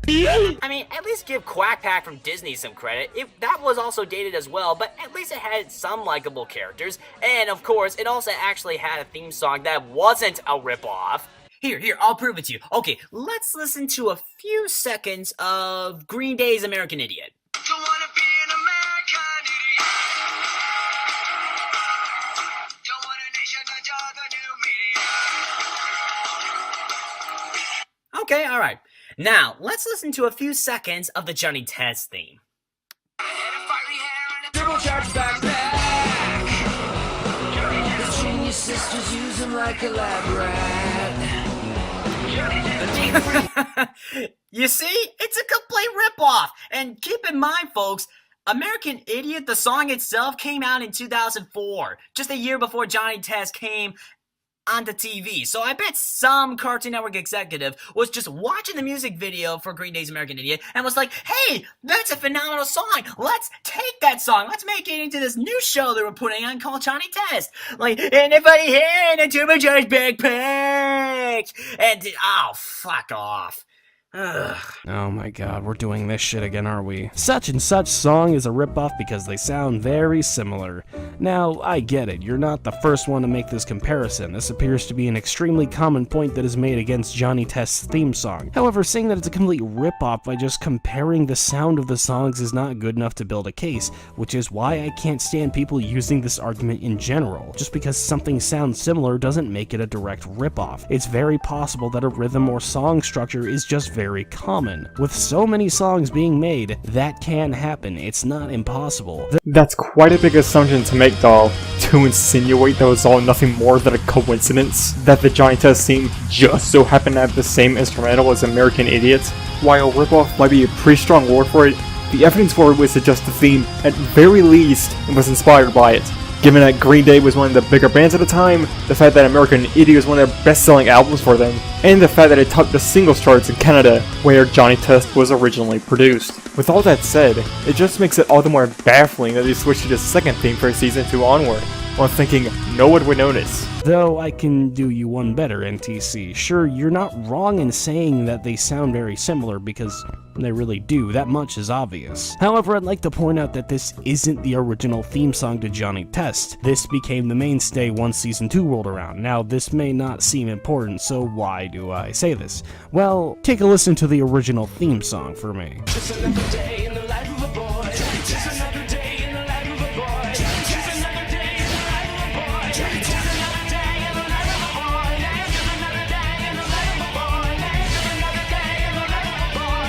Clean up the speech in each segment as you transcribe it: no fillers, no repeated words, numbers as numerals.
I mean, at least give Quack Pack from Disney some credit. That was also dated as well, but at least it had some likable characters. And of course, it also actually had a theme song that wasn't a ripoff. Here, I'll prove it to you. Okay, let's listen to a few seconds of Green Day's American Idiot. Don't wanna be an American idiot. Don't want a nation under the new media. Okay, alright. Now, let's listen to a few seconds of the Johnny Test theme. Sisters use him like a lab rat. You see? It's a complete ripoff! And keep in mind, folks, American Idiot, the song itself, came out in 2004, just a year before Johnny Test came onto TV. So I bet some Cartoon Network executive was just watching the music video for Green Day's American Idiot and was like, hey, that's a phenomenal song. Let's take that song. Let's make it into this new show that we're putting on called Johnny Test. Like, anybody here in a turbocharged backpack? And, oh, fuck off. Ugh. Oh my god, we're doing this shit again, are we? Such and such song is a ripoff because they sound very similar. Now, I get it, you're not the first one to make this comparison. This appears to be an extremely common point that is made against Johnny Test's theme song. However, saying that it's a complete ripoff by just comparing the sound of the songs is not good enough to build a case, which is why I can't stand people using this argument in general. Just because something sounds similar doesn't make it a direct ripoff. It's very possible that a rhythm or song structure is just very common. With so many songs being made, that can happen. It's not impossible. That's quite a big assumption to make, Doll, to insinuate that it was all nothing more than a coincidence that the Johnny Test theme just so happened to have the same instrumental as American Idiot. While ripoff might be a pretty strong word for it, the evidence for it would suggest the theme, at very least, was inspired by it. Given that Green Day was one of the bigger bands at the time, the fact that American Idiot was one of their best-selling albums for them, and the fact that it topped the singles charts in Canada, where Johnny Test was originally produced. With all that said, it just makes it all the more baffling that they switched to the second theme for season 2 onward, while thinking no one would notice. Though I can do you one better, NTC. Sure, you're not wrong in saying that they sound very similar, because they really do. That much is obvious. However, I'd like to point out that this isn't the original theme song to Johnny Test. This became the mainstay once season 2 rolled around. Now, this may not seem important, so why do I say this? Well, take a listen to the original theme song for me. Just another day in the life of a boy. Just another day in the life of a boy. Just another day in the life of a boy. Just another day in the life of a boy. Just another day in the life of a boy. Just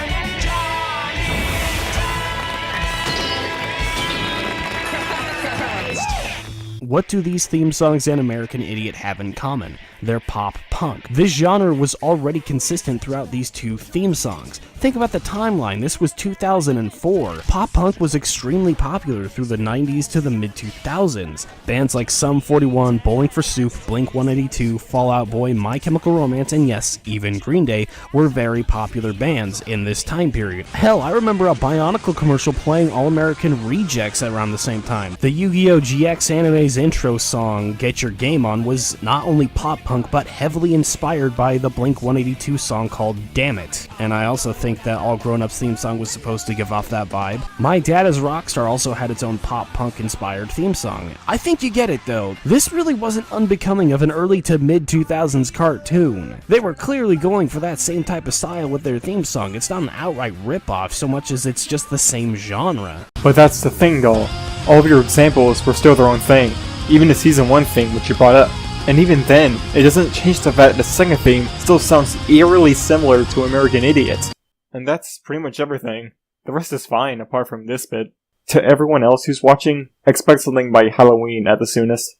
another day in the life of a boy. What do these theme songs and American Idiot have in common? They're pop punk. This genre was already consistent throughout these two theme songs. Think about the timeline. This was 2004. Pop punk was extremely popular through the 90s to the mid-2000s. Bands like Sum 41, Bowling for Soup, Blink-182, Fall Out Boy, My Chemical Romance, and yes, even Green Day were very popular bands in this time period. Hell, I remember a Bionicle commercial playing All-American Rejects around the same time. The Yu-Gi-Oh! GX anime's intro song, Get Your Game On, was not only pop punk, but heavily inspired by the Blink-182 song called Damn It. And I also think that All Grown Up's theme song was supposed to give off that vibe. My Dad is Rockstar also had its own pop punk inspired theme song. I think you get it though. This really wasn't unbecoming of an early to mid 2000s cartoon. They were clearly going for that same type of style with their theme song. It's not an outright ripoff so much as it's just the same genre. But that's the thing, Doll. All of your examples were still their own thing. Even the season 1 thing which you brought up. And even then, it doesn't change the fact that the second theme still sounds eerily similar to American Idiot. And that's pretty much everything. The rest is fine, apart from this bit. To everyone else who's watching, expect something by Halloween at the soonest.